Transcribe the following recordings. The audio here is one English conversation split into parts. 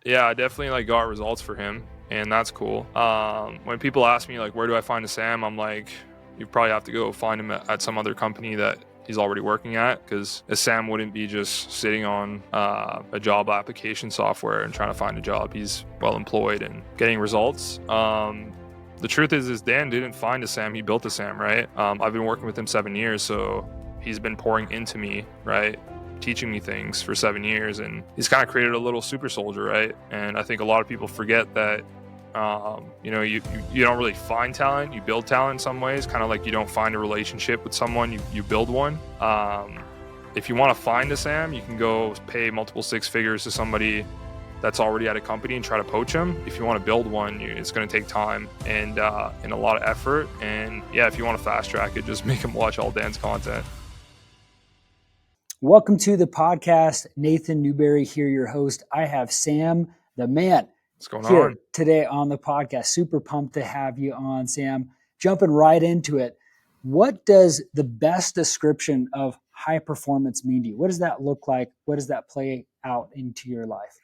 Yeah, I definitely like got results for him, and that's cool. When people ask me like, where do I find a Sam? I'm like, you probably have to go find him at some other company that he's already working at, because a Sam wouldn't be just sitting on a job application software and trying to find a job. He's well employed and getting results. The truth is Dan didn't find a Sam, he built a Sam, right? I've been working with him 7 years, so he's been pouring into me, right? Teaching me things for 7 years, and he's kind of created a little super soldier, right? And I think a lot of people forget that you don't really find talent, you build talent in some ways, kind of like you don't find a relationship with someone, you build one. If you want to find a Sam, you can go pay multiple six figures to somebody that's already at a company and try to poach them. If you want to build one, it's going to take time and a lot of effort. And yeah, if you want to fast track it, just make them watch all Dan's content. Welcome to the podcast. Nathan Newberry here, your host. I have Sam, the man, What's going here on today on the podcast. Super pumped to have you on, Sam. Jumping right into it. What does the best description of high performance mean to you? What does that look like? What does that play out into your life?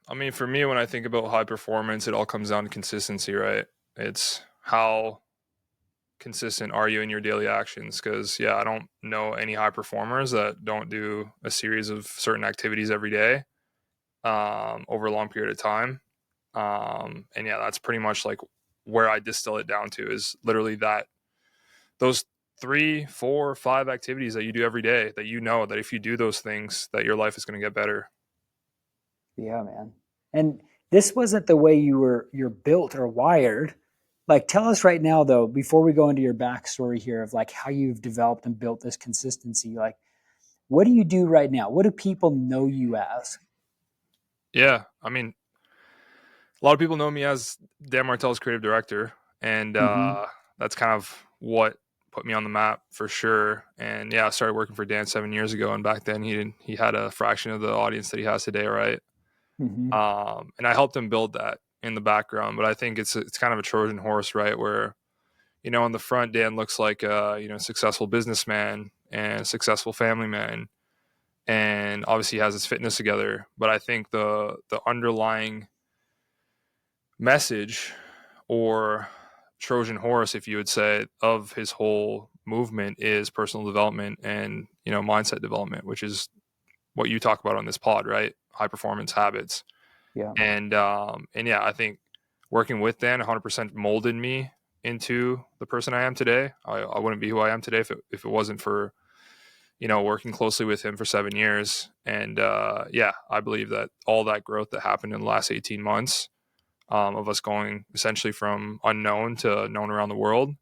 I mean, for me, when I think about high performance, it all comes down to consistency, right? It's how consistent are you in your daily actions? Because yeah, I don't know any high performers that don't do a series of certain activities every day over a long period of time. And yeah, that's pretty much like where I distill it down to, is literally that those 3, 4, 5 activities that you do every day, that you know that if you do those things, that your life is going to get better. Yeah, man. And this wasn't the way you're built or wired. Like, tell us right now, though, before we go into your backstory here of like how you've developed and built this consistency, like, what do you do right now? What do people know you as? Yeah, I mean, a lot of people know me as Dan Martell's creative director, and Mm-hmm. that's kind of what put me on the map for sure. And yeah, I started working for Dan 7 years ago, and back then he had a fraction of the audience that he has today, right? Mm-hmm. And I helped him build that in the background. But I think it's kind of a Trojan horse, right? Where on the front, Dan looks like a successful businessman and successful family man, and obviously he has his fitness together. But I think the underlying message, or Trojan horse, if you would say, of his whole movement is personal development and mindset development, which is what you talk about on this pod, right? High performance habits. Yeah. And yeah, I think working with Dan 100% molded me into the person I am today. I wouldn't be who I am today if it wasn't for working closely with him for 7 years. And yeah, I believe that all that growth that happened in the last 18 months, of us going essentially from unknown to known around the world,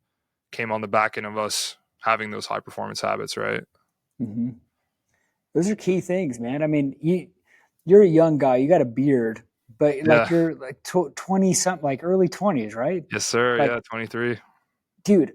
came on the back end of us having those high performance habits, right? Mm-hmm. Those are key things, man. I mean, you're a young guy. You got a beard, but like Yeah. you're like 20 something, like early 20s, right? Yes, sir. Like, Yeah. 23. dude,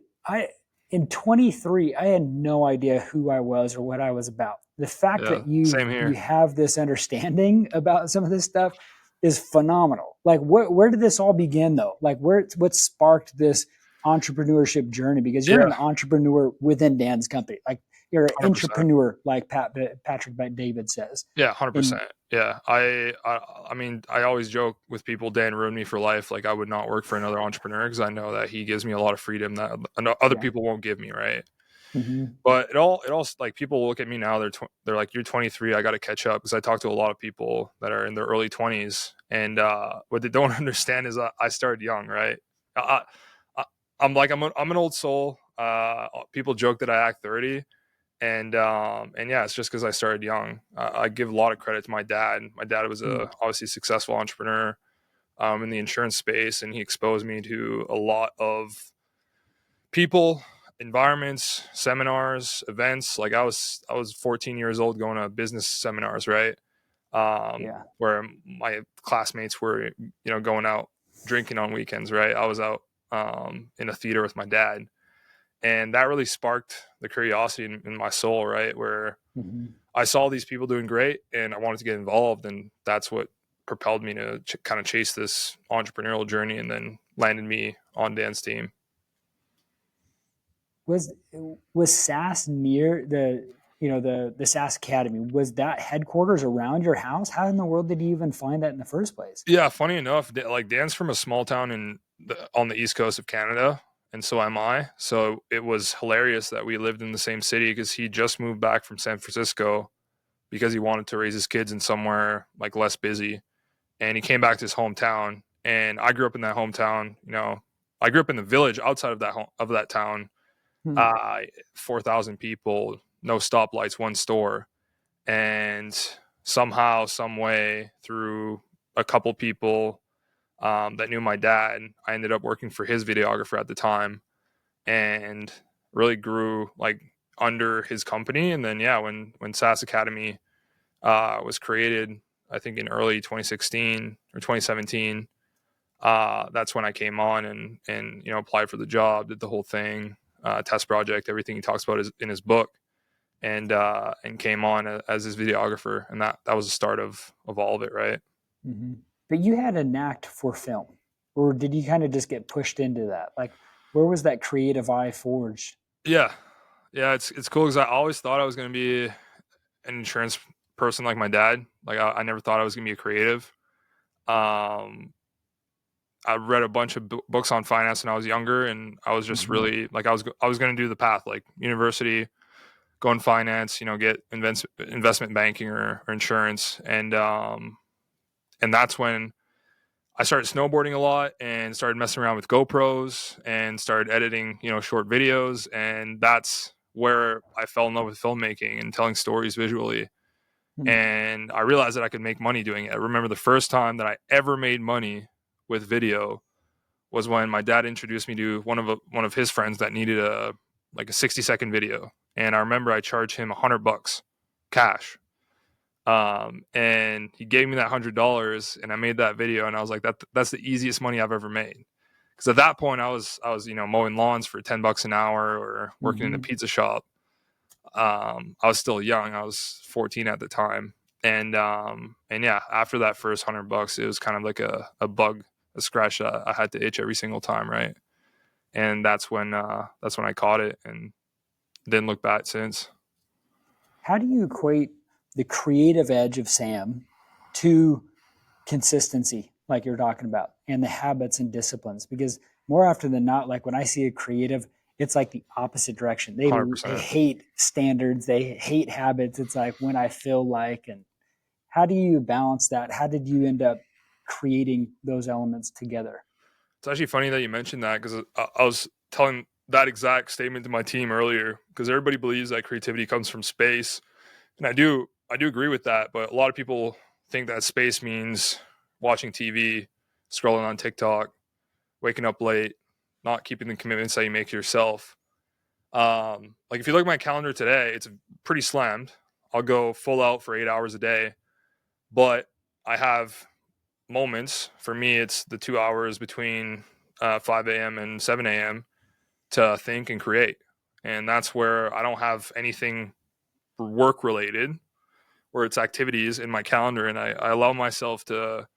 in 23, I had no idea who I was or what I was about. The fact Yeah. that Same you here. have this understanding about some of this stuff is phenomenal. Like, where did this all begin, though? Like, what sparked this entrepreneurship journey? Because you're Yeah. an entrepreneur within Dan's company. Like, you're an 100%. entrepreneur, like Patrick David says. Yeah. And 100%. Yeah. I mean, I always joke with people, Dan ruined me for life. Like, I would not work for another entrepreneur, because I know that he gives me a lot of freedom that other yeah, people won't give me, right? mm-hmm. But it all like, people look at me now, they're like, you're 23, I got to catch up, because I talk to a lot of people that are in their early 20s, and what they don't understand is I started young, right? I, I I'm like, I'm an old soul. People joke that I act 30, and yeah, it's just because I started young. I give a lot of credit to my dad. My dad was a obviously successful entrepreneur in the insurance space, and he exposed me to a lot of people, environments, seminars, events. Like, I was 14 years old going to business seminars, right? Yeah. Where my classmates were, going out drinking on weekends, right? I was out in a theater with my dad, and that really sparked the curiosity in my soul, right? Where Mm-hmm. I saw these people doing great, and I wanted to get involved, and that's what propelled me to kind of chase this entrepreneurial journey, and then landed me on Dan's team. Was SaaS near the the SAS Academy, was that headquarters around your house? How in the world did you even find that in the first place? Yeah, funny enough, like Dan's from a small town on the east coast of Canada, and so am I. So it was hilarious that we lived in the same city because he just moved back from San Francisco because he wanted to raise his kids in somewhere like less busy, and he came back to his hometown. And I grew up in that hometown. I grew up in the village outside of that town. Hmm. Uh, 4,000 people, no stoplights, one store, and somehow, some way, through a couple people that knew my dad, I ended up working for his videographer at the time, and really grew like under his company. And then yeah, when SAS Academy was created, I think in early 2016 or 2017, that's when I came on and applied for the job, did the whole thing, test project, everything he talks about is in his book, and came on as his videographer, and that was the start of all of it, right? Hmm. But you had a knack for film, or did you kind of just get pushed into that? Like, where was that creative eye forged? Yeah, yeah, it's cool because I always thought I was going to be an insurance person like my dad. Like I never thought I was going to be a creative. Um, I read a bunch of books on finance when I was younger, and I was just Hmm. really like I was going to do the path like university, go in finance, get investment banking or insurance, and that's when I started snowboarding a lot and started messing around with GoPros and started editing, short videos, and that's where I fell in love with filmmaking and telling stories visually. Hmm. And I realized that I could make money doing it. I remember the first time that I ever made money with video was when my dad introduced me to one of his friends that needed a 60-second video, and I remember I charged him $100 cash, and he gave me that $100, and I made that video, and I was like, that's the easiest money I've ever made. Because at that point, I was mowing lawns for $10 an hour or working in a Hmm. pizza shop. I was still young. I was 14 at the time, and yeah, after that first $100, it was kind of like a bug, a scratch that I had to itch every single time, right? And that's when I caught it and didn't look back since. How do you equate the creative edge of Sam to consistency, like you're talking about, and the habits and disciplines? Because more often than not, like when I see a creative, it's like the opposite direction. They 100%. hate standards, they hate habits. It's like when I feel like, and how do you balance that? How did you end up creating those elements together? It's actually funny that you mentioned that because I was telling that exact statement to my team earlier because everybody believes that creativity comes from space, and I do agree with that. But a lot of people think that space means watching TV, scrolling on TikTok, waking up late, not keeping the commitments that you make yourself. Like if you look at my calendar today, it's pretty slammed. I'll go full out for 8 hours a day, but I have moments. For me, it's the 2 hours between 5 a.m. and 7 a.m. to think and create. And that's where I don't have anything work related, where it's activities in my calendar. And I allow myself to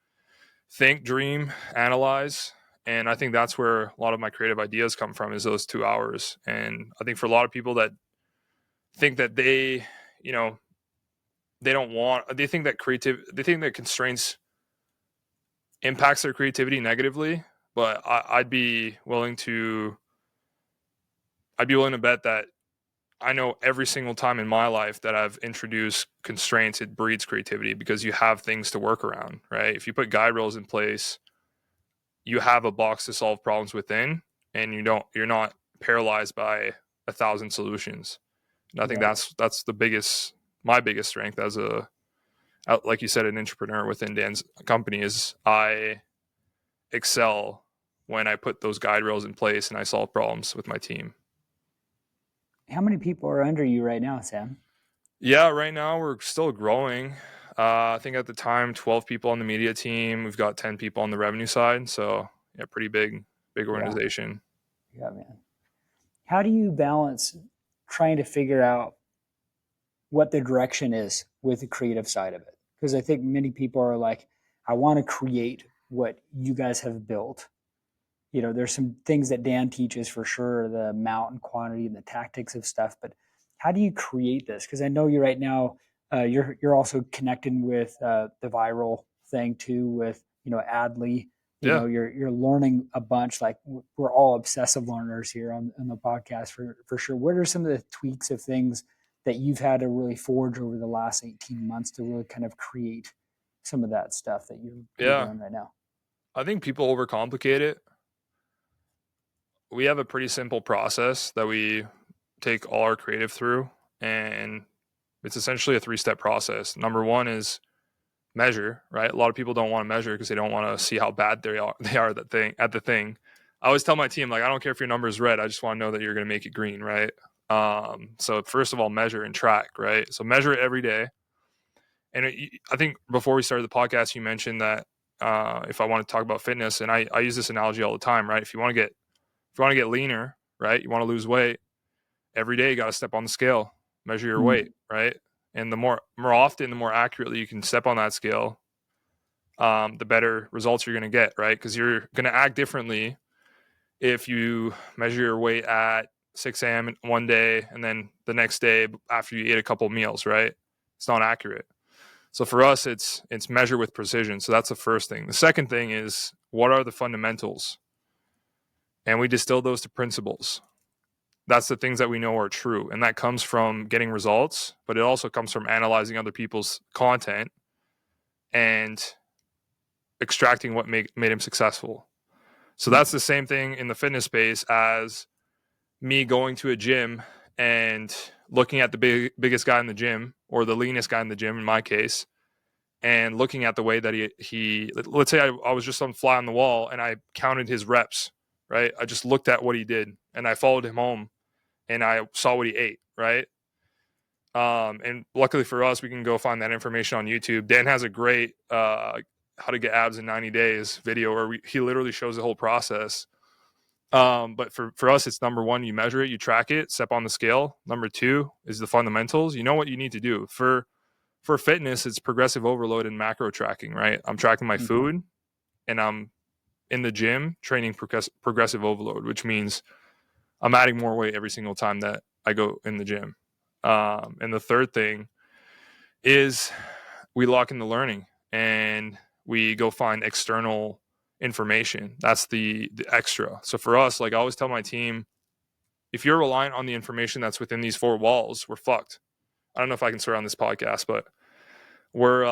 think, dream, analyze. And I think that's where a lot of my creative ideas come from is those 2 hours. And I think for a lot of people that think that you know, they think that constraints impacts their creativity negatively. But I'd be willing to bet that I know every single time in my life that I've introduced constraints, it breeds creativity because you have things to work around, right? If you put guide rails in place, you have a box to solve problems within, and you're not paralyzed by 1,000 solutions. And I think Right. that's my biggest strength as like you said, an entrepreneur within Dan's company is I excel when I put those guide rails in place and I solve problems with my team. How many people are under you right now, Sam? Yeah, right now we're still growing. I think at the time, 12 people on the media team. We've got 10 people on the revenue side. So yeah, pretty big Yeah. organization. Yeah, man. How do you balance trying to figure out what the direction is with the creative side of it? Because I think many people are like, I want to create what you guys have built. There's some things that Dan teaches for sure, the amount and quantity and the tactics of stuff, but how do you create this? Because I know you right now, you're also connecting with the viral thing too, with Adley. Yeah. You're learning a bunch. Like we're all obsessive learners here on the podcast for sure. What are some of the tweaks of things that you've had to really forge over the last 18 months to really kind of create some of that stuff that you're Yeah. doing right now? I think people overcomplicate it. We have a pretty simple process that we take all our creative through, and it's essentially a 3-step process. Number one is measure, right? A lot of people don't want to measure because they don't want to see how bad they are at the thing. I always tell my team, like, I don't care if your number is red, I just want to know that you're going to make it green, right? So first of all, measure and track, right? So measure it every day. And I think before we started the podcast, you mentioned that if I want to talk about fitness, and I use this analogy all the time, right? If you want to get leaner, right? You want to lose weight, every day you got to step on the scale, measure your weight, right? And the more often, the more accurately you can step on that scale, the better results you're going to get, right? Because you're going to act differently if you measure your weight at 6 a.m. one day and then the next day after you ate a couple meals, right? It's not accurate. So for us, it's measure with precision. So that's the first thing. The second thing is, what are the fundamentals? And we distill those to principles. That's the things that we know are true. And that comes from getting results, but it also comes from analyzing other people's content and extracting what made him successful. So that's the same thing in the fitness space as me going to a gym and looking at the biggest guy in the gym, or the leanest guy in the gym in my case, and looking at the way that he let's say I was just on fly on the wall and I counted his reps, right? I just looked at what he did and I followed him home and I saw what he ate, right? And luckily for us, we can go find that information on YouTube. Dan has a great how to get abs in 90 days video where he literally shows the whole process. But for us, it's number one, you measure it, you track it, step on the scale. Number two is the fundamentals. You know what you need to do. For fitness, it's progressive overload and macro tracking, right? I'm tracking my food and I'm in the gym training progressive overload, which means I'm adding more weight every single time that I go in the gym. And the third thing is we lock in the learning and we go find external information. That's the extra. So for us, like I always tell my team, if you're reliant on the information that's within these 4 walls, we're fucked. I don't know if I can swear on this podcast, but we're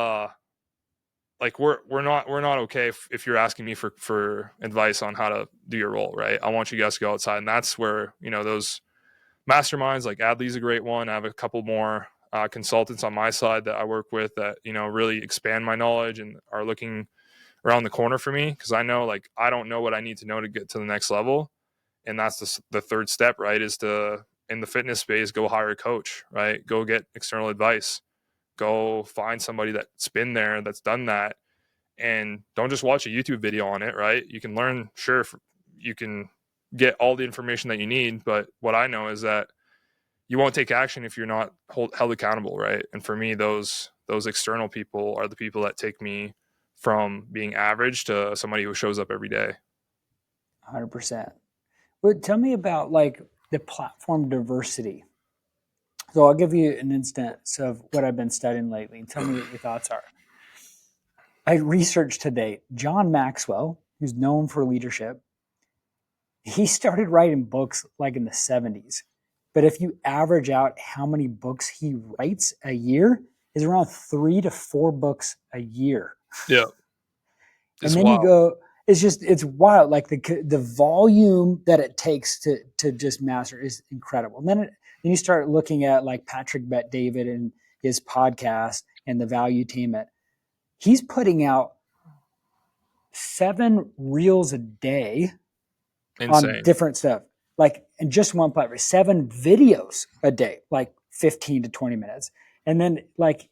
we're not okay if you're asking me for advice on how to do your role, right? I want you guys to go outside, and that's where those masterminds like Adley's a great one. I have a couple more consultants on my side that I work with that really expand my knowledge and are looking around the corner for me, because I know like I don't know what I need to know to get to the next level, and that's the third step, right? Is to, in the fitness space, go hire a coach, right? Go get external advice. Go find somebody that's been there, that's done that, and don't just watch a YouTube video on it, right? You can learn, sure, you can get all the information that you need, but what I know is that you won't take action if you're not held accountable, right? And for me, those external people are the people that take me from being average to somebody who shows up every day. 100%. But tell me about like the platform diversity. So I'll give you an instance of what I've been studying lately. Tell me what your thoughts are. I researched today, John Maxwell, who's known for leadership, he started writing books like in the 70s. But if you average out how many books he writes a year, is around 3 to 4 books a year. Yeah. And then you go, it's wild. Like the volume that it takes to just master is incredible. And then you start looking at like Patrick Bet-David and his podcast and the Valuetainment. He's putting out 7 reels a day. Insane. On different stuff. Like in just one platform, 7 videos a day, like 15 to 20 minutes. And then like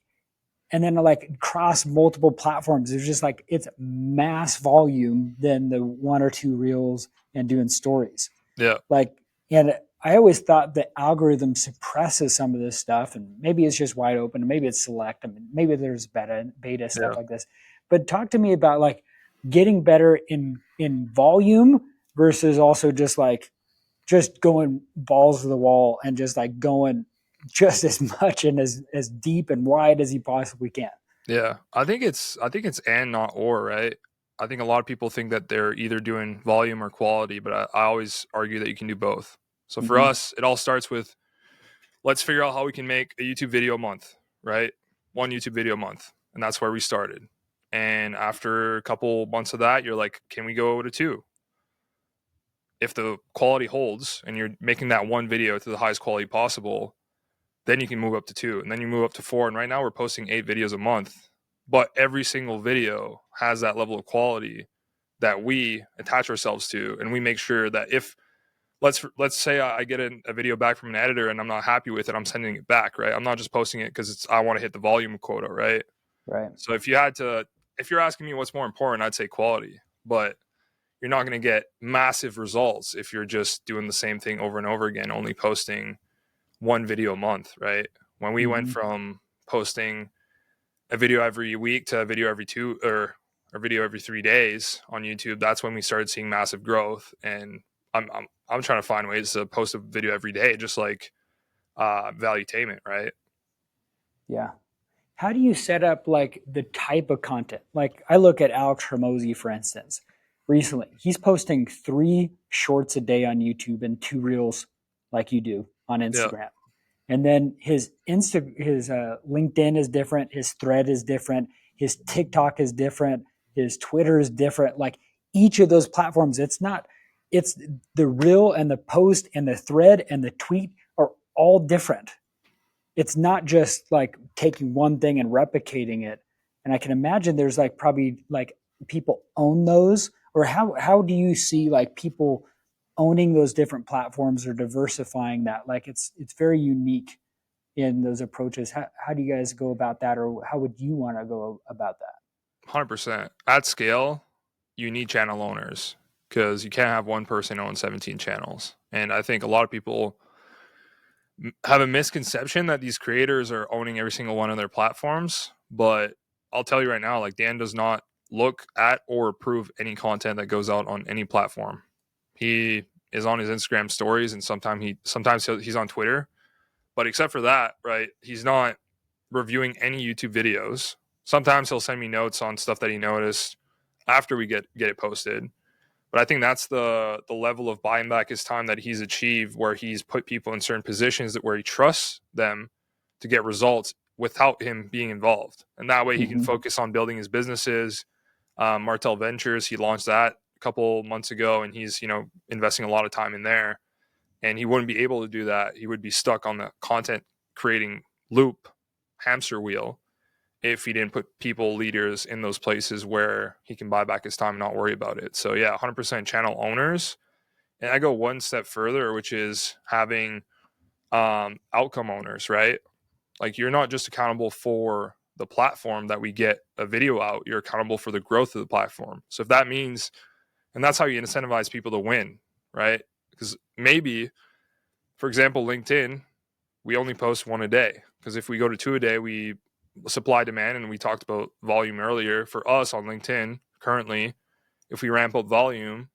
cross multiple platforms. There's just like, it's mass volume than the 1 or 2 reels and doing stories. Yeah. Like, and I always thought the algorithm suppresses some of this stuff, and maybe it's just wide open, and maybe it's select. I mean, maybe there's beta stuff like this. But talk to me about like getting better in volume versus also just going balls to the wall and just like going just as much and as deep and wide as you possibly can. Yeah, I think it's and not or, right? I think a lot of people think that they're either doing volume or quality, but I always argue that you can do both. So for Mm-hmm. us, it all starts with let's figure out how we can make a YouTube video a month, right? One YouTube video a month, and that's where we started. And after a couple months of that, you're like, can we go to two? If the quality holds and you're making that one video to the highest quality possible, then you can move up to two, and then you move up to four. And right now we're posting 8 videos a month, but every single video has that level of quality that we attach ourselves to, and we make sure that if let's say I get a video back from an editor and I'm not happy with it, I'm sending it back, right? I'm not just posting it because I want to hit the volume quota, right? Right. So if you're asking me what's more important, I'd say quality, but you're not going to get massive results if you're just doing the same thing over and over again, only posting one video a month, right? When we went Mm-hmm. from posting a video every week to a video every two or a video every 3 days on YouTube, that's when we started seeing massive growth. And I'm trying to find ways to post a video every day, just like Valuetainment, right? Yeah. How do you set up like the type of content? Like I look at Alex Hermosi, for instance. Recently, he's posting 3 shorts a day on YouTube and 2 reels, like you do on Yeah, Instagram. And then his LinkedIn is different, his thread is different, his TikTok is different, his Twitter is different. Like each of those platforms, it's the reel and the post and the thread and the tweet are all different. It's not just like taking one thing and replicating it. And I can imagine there's like probably like people own those, or how do you see like people owning those different platforms or diversifying that? Like it's very unique in those approaches. How do you guys go about that, or how would you want to go about that? 100%. At scale, you need channel owners because you can't have one person own 17 channels. And I think a lot of people have a misconception that these creators are owning every single one of their platforms. But I'll tell you right now, like Dan does not look at or approve any content that goes out on any platform. He is on his Instagram stories, and sometimes he's on Twitter. But except for that, right, he's not reviewing any YouTube videos. Sometimes he'll send me notes on stuff that he noticed after we get it posted. But I think that's the level of buying back his time that he's achieved, where he's put people in certain positions where he trusts them to get results without him being involved, and that way he can Mm-hmm. focus on building his businesses. Martell Ventures, he launched that a couple months ago, and he's investing a lot of time in there. And he wouldn't be able to do that. He would be stuck on the content creating loop hamster wheel if he didn't put people, leaders in those places where he can buy back his time and not worry about it. So yeah, 100% channel owners. And I go one step further, which is having outcome owners, right? Like you're not just accountable for the platform that we get a video out, you're accountable for the growth of the platform. So if that means, and that's how you incentivize people to win, right? Because maybe, for example, LinkedIn, we only post one a day. Because if we go to two a day, we supply demand, and we talked about volume earlier. For us on LinkedIn currently, if we ramp up volume,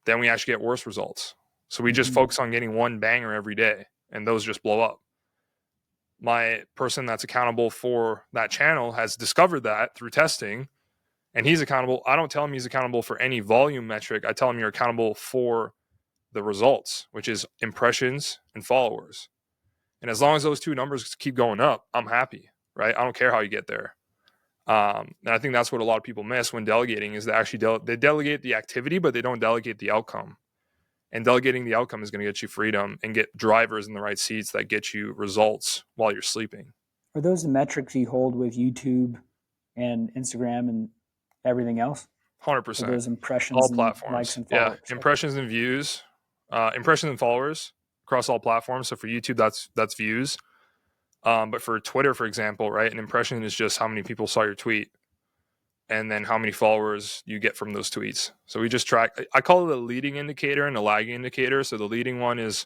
then we actually get worse results. So we just Mm-hmm. focus on getting one banger every day, and those just blow up. My person that's accountable for that channel has discovered that through testing, and he's accountable. I don't tell him he's accountable for any volume metric. I tell him you're accountable for the results, which is impressions and followers. And as long as those two numbers keep going up, I'm happy, right? I don't care how you get there. And I think that's what a lot of people miss when delegating is they actually they delegate the activity, but they don't delegate the outcome. And delegating the outcome is going to get you freedom and get drivers in the right seats that get you results while you're sleeping. Are those the metrics you hold with YouTube and Instagram and everything else? Are 100%. those impressions All and likes platforms. and Yeah. followers? Okay. Impressions and views, impressions and followers across all platforms. So for YouTube, that's views. But for Twitter, for example, right, an impression is just how many people saw your tweet and then how many followers you get from those tweets. So we just track, I call it a leading indicator and a lagging indicator. So the leading one is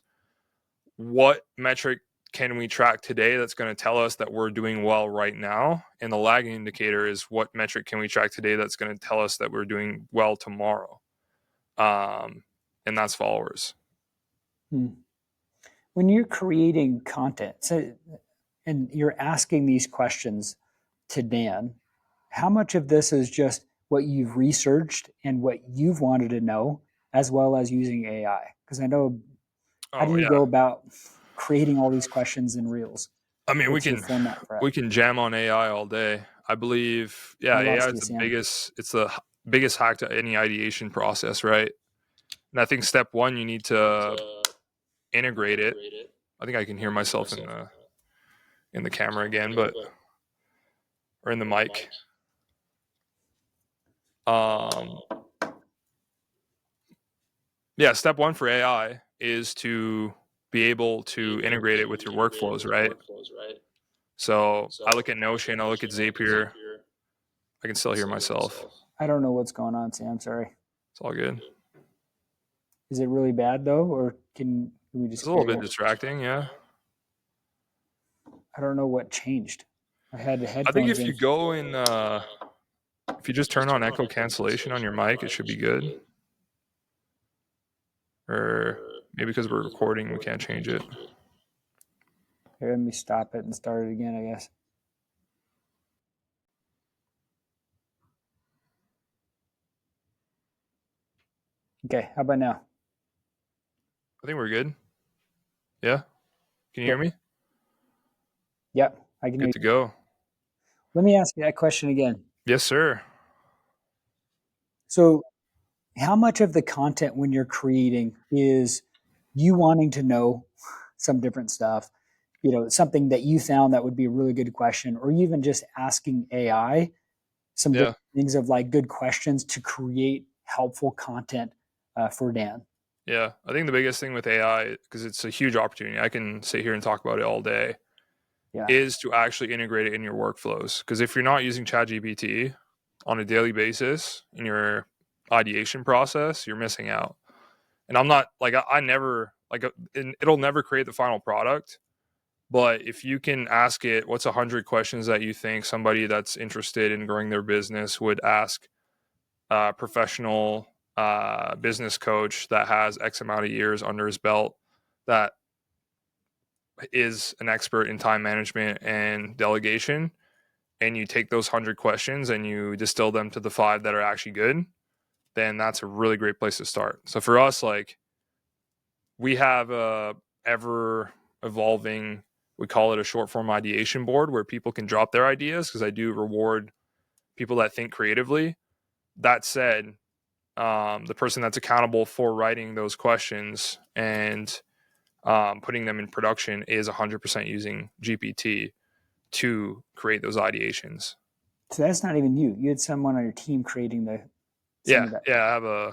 what metric can we track today that's going to tell us that we're doing well right now? And the lagging indicator is what metric can we track today that's going to tell us that we're doing well tomorrow? And that's followers. Hmm. when you're creating content, and you're asking these questions to Dan, how much of this is just what you've researched and what you've wanted to know, as well as using AI? Because I know, how do Oh you yeah. go about creating all these questions in Reels? I mean, What's your format for it? we can jam on AI all day. I believe, I yeah, AI lost is you, the Sam. biggest. It's the biggest hack to any ideation process, right? And I think step one, you need to integrate it. I think I can hear myself in the camera again, but or in the mic. Um, yeah, step one for AI is to be able to integrate it with your workflows, right? So I look at Notion, I look at Zapier. I can still hear myself. I don't know what's going on, Sam. Sorry. It's all good. Is it really bad though, or can we It's just a little carry bit on? distracting, yeah. I don't know what changed. I had the I think headphones if in. you go in, if you just turn on echo cancellation on your mic, it should be good. Or maybe because we're recording, we can't change it. Here, let me stop it and start it again, I guess. Okay, how about now? I think we're good. Yeah. Can you hear me? Yep, I can hear Good you. to go. Let me ask you that question again. Yes, sir. So, how much of the content when you're creating is you wanting to know some different stuff, something that you found that would be a really good question, or even just asking AI some different Yeah. things of like good questions to create helpful content for Dan? Yeah. I think the biggest thing with AI, because it's a huge opportunity, I can sit here and talk about it all day, Yeah. is to actually integrate it in your workflows. Because if you're not using ChatGPT on a daily basis in your ideation process, you're missing out. And I'm not like, I never, like, it'll never create the final product. But if you can ask it, what's 100 questions that you think somebody that's interested in growing their business would ask a professional business coach that has X amount of years under his belt, that is an expert in time management and delegation, and you take those 100 questions and you distill them to the 5 that are actually good, then that's a really great place to start. So for us, like, we have a ever evolving, we call it a short form ideation board, where people can drop their ideas, because I do reward people that think creatively. That said, the person that's accountable for writing those questions and putting them in production is 100% using GPT to create those ideations. So that's not even you. You had someone on your team creating some Yeah, of that. yeah.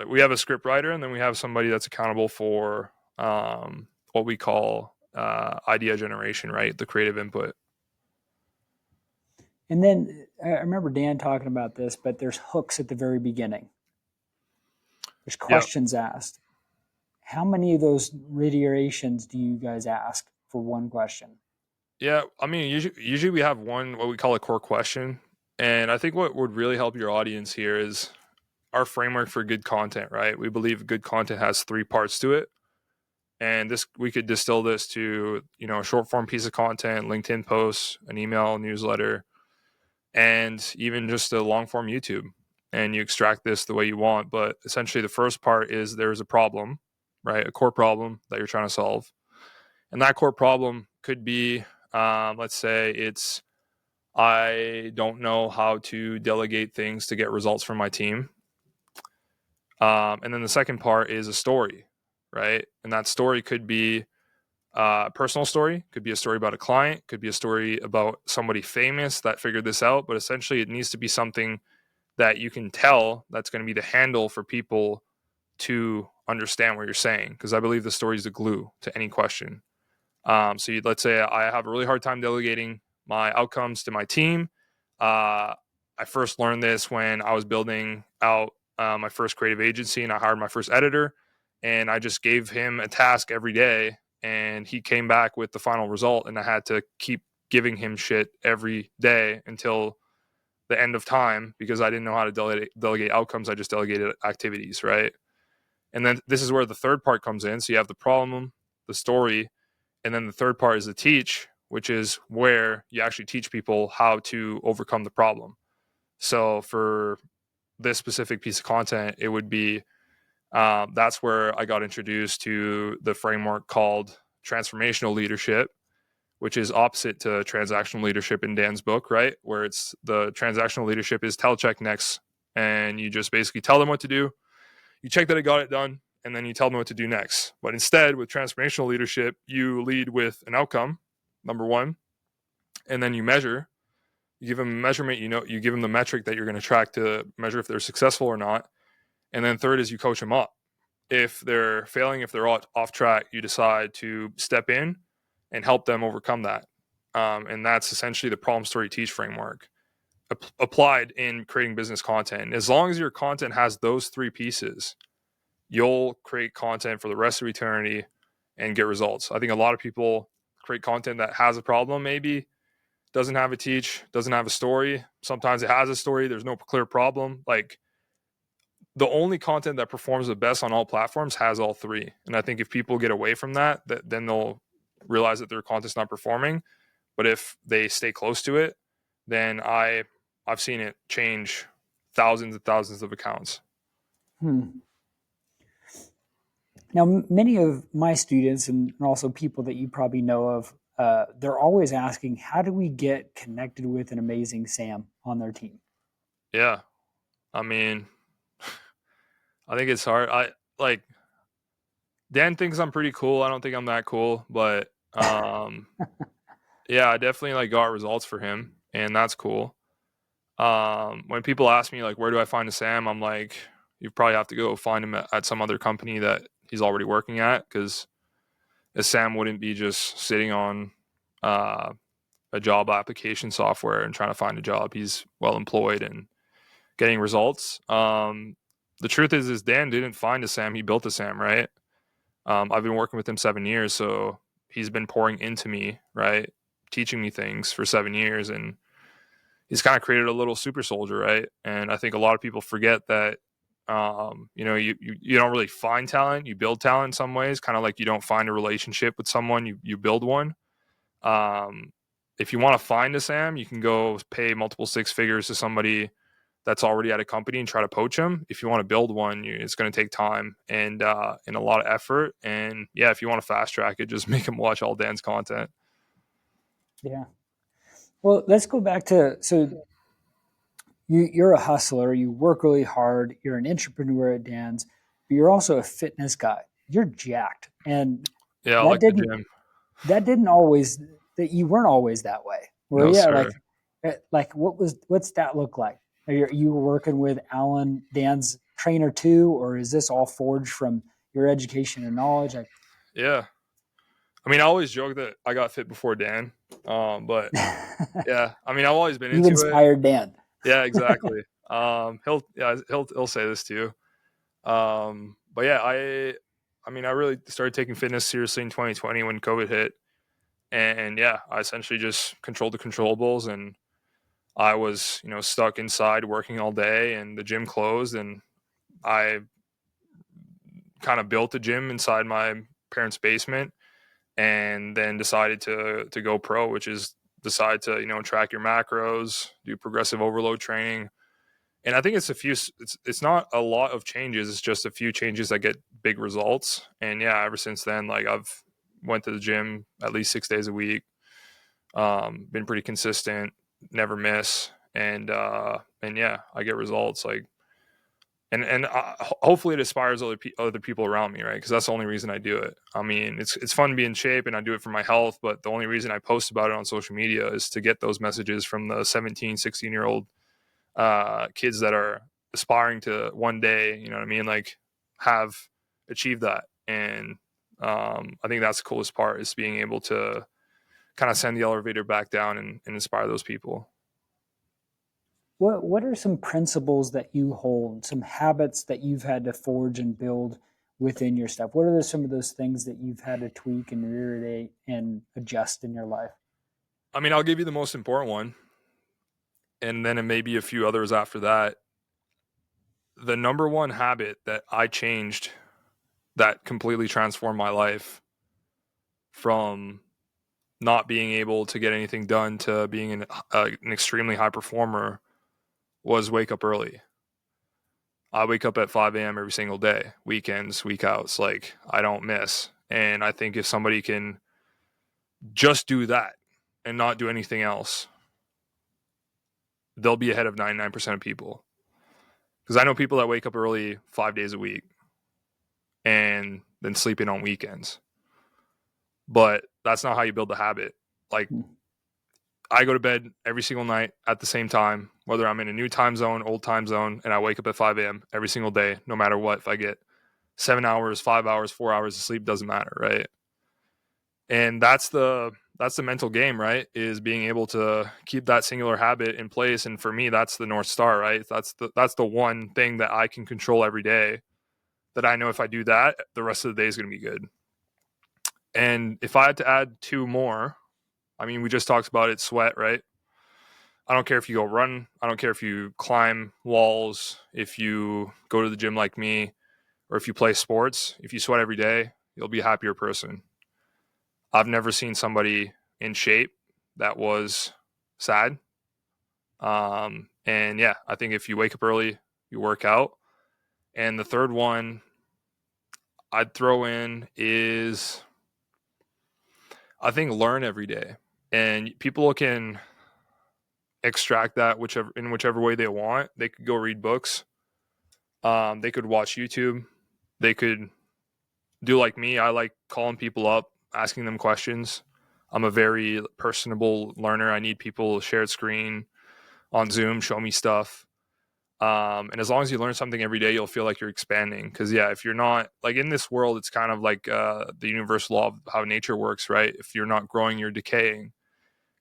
We have a script writer, and then we have somebody that's accountable for what we call idea generation, right? The creative input. And then I remember Dan talking about this, but there's hooks at the very beginning. There's Yeah, questions asked. How many of those reiterations do you guys ask for one question? yeah. I mean, usually we have one, what we call a core question, and I think what would really help your audience here is our framework for good content, right? We believe good content has 3 parts to it. And this, we could distill this to, a short form piece of content, LinkedIn posts, an email newsletter, and even just a long form YouTube. And you extract this the way you want. But essentially, the first part is there's a problem, right? A core problem that you're trying to solve. And that core problem could be, let's say it's, I don't know how to delegate things to get results from my team. And then the second part is a story, right? And that story could be a personal story, could be a story about a client, could be a story about somebody famous that figured this out. But essentially, it needs to be something that you can tell that's going to be the handle for people to understand what you're saying. Because I believe the story is the glue to any question. Let's say I have a really hard time delegating my outcomes to my team. I first learned this when I was building out my first creative agency, and I hired my first editor, and I just gave him a task every day, and he came back with the final result, and I had to keep giving him shit every day until the end of time, because I didn't know how to delegate outcomes. I just delegated activities, right? And then this is where the third part comes in. So you have the problem, the story. And then the third part is the teach, which is where you actually teach people how to overcome the problem. So for this specific piece of content, it would be that's where I got introduced to the framework called transformational leadership, which is opposite to transactional leadership in Dan's book, right? Where it's the transactional leadership is tell, check, next. And you just basically tell them what to do. You check that it got it done, and then you tell them what to do next. But instead, with transformational leadership, you lead with an outcome, number one, and then you measure. You give them a measurement, you give them the metric that you're going to track to measure if they're successful or not. And then third is you coach them up. If they're failing, if they're off track, you decide to step in and help them overcome that. And that's essentially the problem story teach framework applied in creating business content. And as long as your content has those three pieces, you'll create content for the rest of eternity and get results. I think a lot of people create content that has a problem, maybe doesn't have a teach, doesn't have a story. Sometimes it has a story. There's no clear problem. Like, the only content that performs the best on all platforms has all three. And I think if people get away from that, then they'll realize that their content's not performing. But if they stay close to it, then I've seen it change thousands and thousands of accounts. Now, many of my students and also people that you probably know of, they're always asking, how do we get connected with an amazing Sam on their team? Yeah. I mean, I think it's hard. Dan thinks I'm pretty cool. I don't think I'm that cool, but yeah, I definitely like got results for him, and that's cool. When people ask me like, where do I find a Sam? I'm like, you probably have to go find him at some other company that he's already working at, because a Sam wouldn't be just sitting on a job application software and trying to find a job. He's well employed and getting results. The truth is Dan didn't find a Sam. He built a Sam, right? I've been working with him 7 years, so he's been pouring into me, right? Teaching me things for 7 years, and he's kind of created a little super soldier, right? And I think a lot of people forget that, you don't really find talent, you build talent in some ways, kind of like you don't find a relationship with someone, you build one. If you want to find a Sam, you can go pay multiple six figures to somebody that's already at a company and try to poach them. If you want to build one, it's going to take time and a lot of effort. And yeah, if you want to fast track it, just make them watch all Dan's content. Yeah. Well, let's go back to, so you're a hustler, you work really hard, you're an entrepreneur at Dan's, but you're also a fitness guy. You're jacked. And Yeah, I that like the didn't gym. that didn't always that you weren't always that way. Were No, you? sir. Like what's that look like? Are you working with Alan, Dan's trainer too, or is this all forged from your education and knowledge? Yeah. I mean, I always joke that I got fit before Dan. But yeah, I mean, I've always been You into it. inspired Dan. Yeah, exactly. He'll say this to you. But yeah, I mean, I really started taking fitness seriously in 2020 when COVID hit. And yeah, I essentially just controlled the controllables, and I was, stuck inside working all day, and the gym closed, and I kind of built a gym inside my parents' basement, and then decided to go pro, which is decide to, track your macros, do progressive overload training. And I think it's not a lot of changes. It's just a few changes that get big results. And yeah, ever since then, like, I've went to the gym at least 6 days a week. Been pretty consistent, never miss. And yeah, I get results, like, and hopefully it inspires other people around me, right? Because that's the only reason I do it. I mean, it's fun to be in shape, and I do it for my health, but the only reason I post about it on social media is to get those messages from the 17, 16-year-old kids that are aspiring to one day, you know what I mean, like, have achieved that. And I think that's the coolest part, is being able to kind of send the elevator back down and inspire those people. What are some principles that you hold, some habits that you've had to forge and build within your stuff? What are some of those things that you've had to tweak and reiterate and adjust in your life? I mean, I'll give you the most important one, and then it may be a few others after that. The number one habit that I changed that completely transformed my life from not being able to get anything done to being an extremely high performer was wake up early. I wake up at 5 a.m. every single day, weekends, week outs. Like, I don't miss. And I think if somebody can just do that and not do anything else, they'll be ahead of 99% of people. Because I know people that wake up early 5 days a week and then sleep in on weekends. But that's not how you build the habit. Like, I go to bed every single night at the same time, whether I'm in a new time zone, old time zone, and I wake up at 5 a.m. every single day, no matter what. If I get 7 hours, 5 hours, 4 hours of sleep, doesn't matter, right? And that's the mental game, right? Is being able to keep that singular habit in place. And for me, that's the North Star, right? That's the one thing that I can control every day, that I know if I do that, the rest of the day is going to be good. And if I had to add two more, I mean, we just talked about it, sweat, right? I don't care if you go run. I don't care if you climb walls, if you go to the gym like me, or if you play sports. If you sweat every day, you'll be a happier person. I've never seen somebody in shape that was sad. And yeah, I think if you wake up early, you work out. And the third one I'd throw in is, I think, learn every day. And people can extract that whichever way they want. They could go read books. They could watch YouTube. They could do like me. I like calling people up, asking them questions. I'm a very personable learner. I need people shared screen on Zoom, show me stuff. And as long as you learn something every day, you'll feel like you're expanding. Because yeah, if you're not, like, in this world, it's kind of like the universal law of how nature works, right? If you're not growing, you're decaying.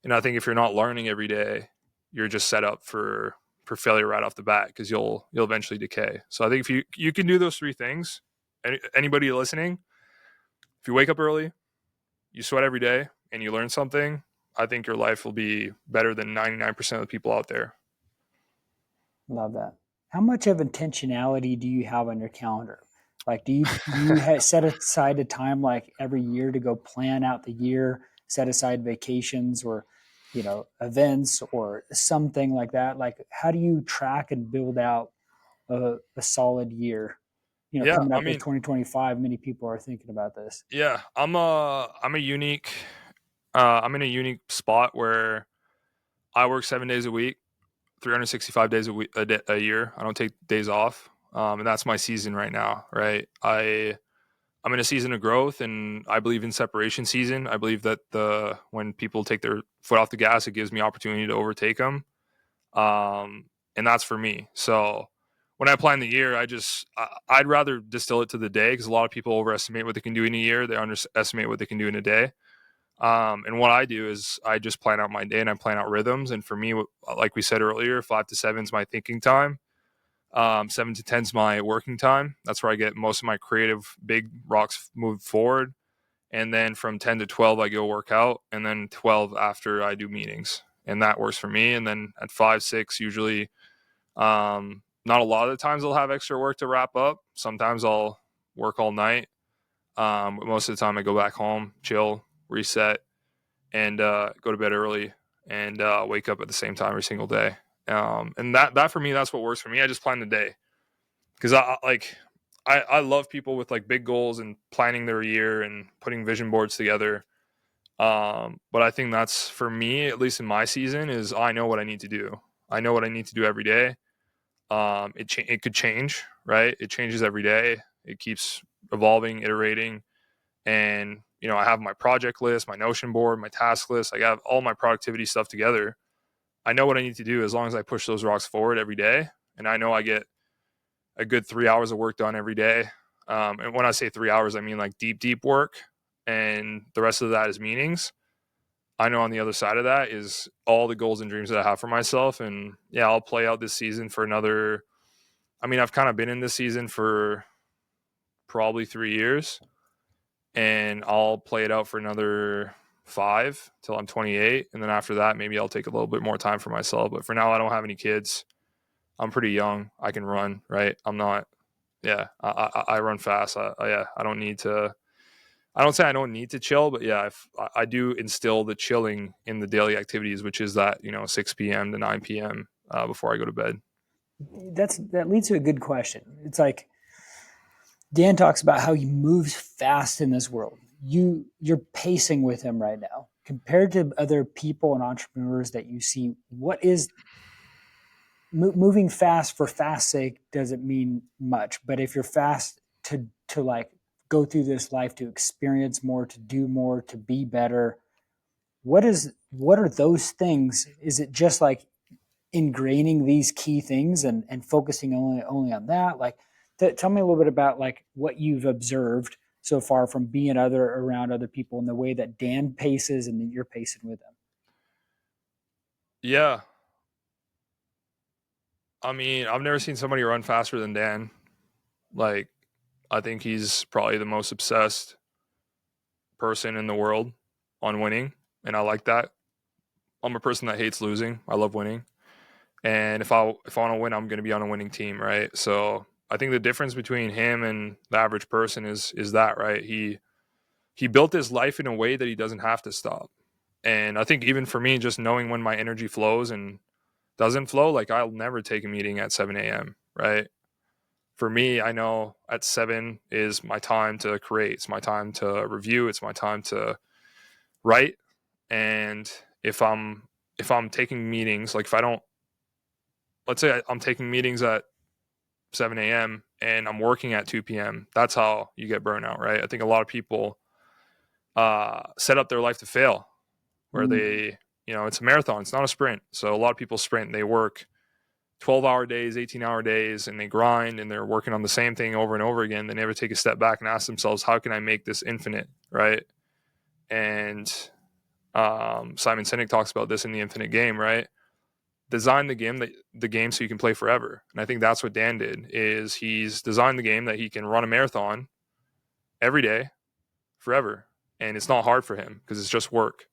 And I think if you're not learning every day, you're just set up for failure right off the bat, because you'll eventually decay. So I think if you can do those three things, anybody listening, if you wake up early, you sweat every day, and you learn something, I think your life will be better than 99% of the people out there. Love that. How much of intentionality do you have on your calendar? Like, do you set aside a time like every year to go plan out the year, set aside vacations or events or something like that? Like, how do you track and build out a solid year? Yeah, Coming I up with mean, 2025, many people are thinking about this. yeah, I'm a unique I'm in a unique spot where I work 7 days a week, 365 days a year. I don't take days off, and that's my season right now. Right, I'm in a season of growth, and I believe in separation season. I believe that when people take their foot off the gas, it gives me opportunity to overtake them, and that's for me. So when I plan the year, I'd rather distill it to the day, because a lot of people overestimate what they can do in a year. They underestimate what they can do in a day. And what I do is I just plan out my day, and I plan out rhythms. And for me, like we said earlier, 5 to 7 is my thinking time. 7 to 10 is my working time. That's where I get most of my creative big rocks moved forward. And then from 10 to 12, I go work out. And then 12 after, I do meetings. And that works for me. And then at 5, 6, usually, not a lot of the times I'll have extra work to wrap up. Sometimes I'll work all night. But most of the time I go back home, chill, reset, and go to bed early, and wake up at the same time every single day. And that for me, that's what works for me. I just plan the day, because I love people with like big goals and planning their year and putting vision boards together. But I think that's, for me, at least in my season, is I know what I need to do. I know what I need to do every day. It could change, right? It changes every day. It keeps evolving, iterating. And I have my project list, my Notion board, my task list. I have all my productivity stuff together. I know what I need to do as long as I push those rocks forward every day. And I know I get a good 3 hours of work done every day. And when I say 3 hours, I mean like deep work. And the rest of that is meetings. I know on the other side of that is all the goals and dreams that I have for myself. And yeah, I'll play out this season for another. I mean, I've kind of been in this season for probably 3 years, and I'll play it out for another 5 till I'm 28. And then after that, maybe I'll take a little bit more time for myself. But for now, I don't have any kids. I'm pretty young. I can run, right? I'm not, yeah, I run fast. Yeah, I don't need to I don't say I don't need to chill, but yeah, if I do instill the chilling in the daily activities, which is that, 6 p.m. to 9 p.m. Before I go to bed. That leads to a good question. It's like Dan talks about how he moves fast in this world. You're pacing with him right now. Compared to other people and entrepreneurs that you see, what is moving fast for fast sake doesn't mean much. But if you're fast to like go through this life, to experience more, to do more, to be better, what are those things? Is it just like ingraining these key things and focusing only on that? Like, tell me a little bit about like what you've observed so far from being around other people and the way that Dan paces and then you're pacing with them. Yeah. I mean, I've never seen somebody run faster than Dan. Like, I think he's probably the most obsessed person in the world on winning, and I like that. I'm a person that hates losing. I love winning. And if I want to win, I'm going to be on a winning team, right? So, I think the difference between him and the average person is that, right? He built his life in a way that he doesn't have to stop. And I think even for me, just knowing when my energy flows and doesn't flow, like I'll never take a meeting at 7 a.m., right? For me, I know at 7 is my time to create. It's my time to review. It's my time to write. And if I'm taking meetings, like if I don't, let's say I'm taking meetings at 7 a.m. and I'm working at 2 p.m., that's how you get burnout, right? I think a lot of people set up their life to fail, where they, it's a marathon, it's not a sprint. So a lot of people sprint, they work 12-hour days, 18-hour days, and they grind and they're working on the same thing over and over again. They never take a step back and ask themselves, how can I make this infinite, right? And Simon Sinek talks about this in The Infinite Game, right? Design the game so you can play forever. And I think that's what Dan did, is he's designed the game that he can run a marathon every day forever. And it's not hard for him because it's just work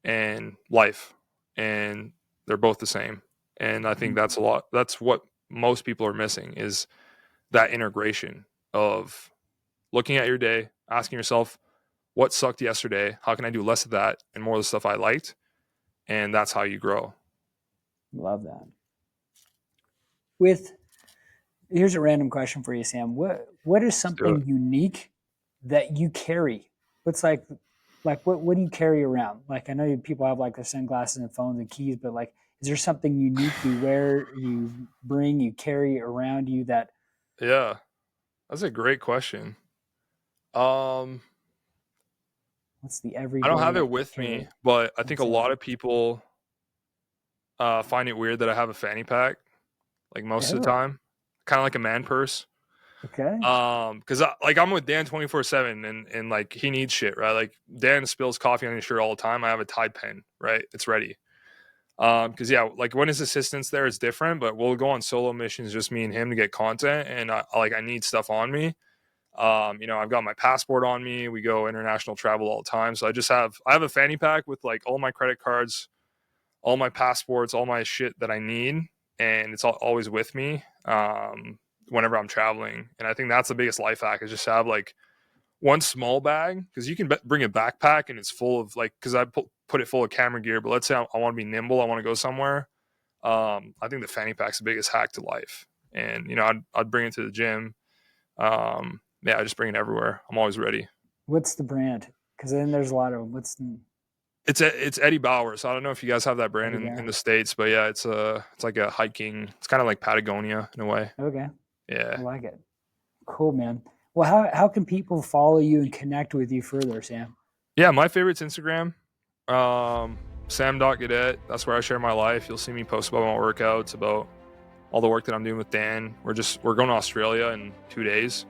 and life, and they're both the same. And I think that's what most people are missing, is that integration of looking at your day, asking yourself, what sucked yesterday? How can I do less of that and more of the stuff I liked? And that's how you grow. Love that. Here's a random question for you, Sam. What is something unique that you carry? What's like what do you carry around? Like, I know people have like their sunglasses and phones and keys, but like, is there something unique you wear, you bring, you carry around you that? Yeah, that's a great question. What's the everyday? I don't have it with me, but I think a lot of people find it weird that I have a fanny pack, like most of the time, kind of like a man purse. Okay. Because I'm with Dan 24/7, and like he needs shit, right? Like Dan spills coffee on his shirt all the time. I have a Tide pen, right? It's ready. Because yeah, like when his assistant's there, it's different. But we'll go on solo missions, just me and him, to get content, and I need stuff on me. I've got my passport on me. We go international travel all the time, so I have a fanny pack with like all my credit cards, all my passports, all my shit that I need, and it's always with me whenever I'm traveling. And I think that's the biggest life hack, is just have like one small bag, because you can bring a backpack and it's full of like, because I put it full of camera gear, but let's say I want to be nimble, I want to go somewhere. I think the fanny pack's the biggest hack to life. And I'd bring it to the gym. I just bring it everywhere. I'm always ready. What's the brand? Because then there's a lot of them. It's Eddie Bauer. So I don't know if you guys have that brand in the States, but yeah, it's like a hiking. It's kind of like Patagonia in a way. Okay. Yeah. I like it. Cool, man. Well, how can people follow you and connect with you further, Sam? Yeah, my favorite's Instagram. Sam.Gadet. That's where I share my life. You'll see me post about my workouts, about all the work that I'm doing with Dan. We're going to Australia in 2 days.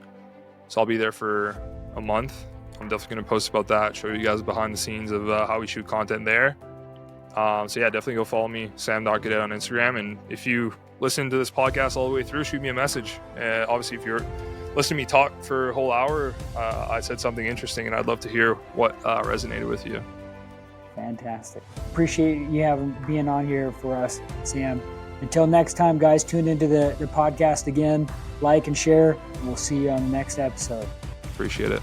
So I'll be there for a month. I'm definitely going to post about that, show you guys behind the scenes of how we shoot content there. So yeah, definitely go follow me, Sam.Gadet on Instagram. And if you listen to this podcast all the way through, shoot me a message. Obviously, if you're listening to me talk for a whole hour, I said something interesting, and I'd love to hear what resonated with you. Fantastic. Appreciate you being on here for us, Sam. Until next time, guys, tune into the podcast again, like and share, and we'll see you on the next episode. Appreciate it.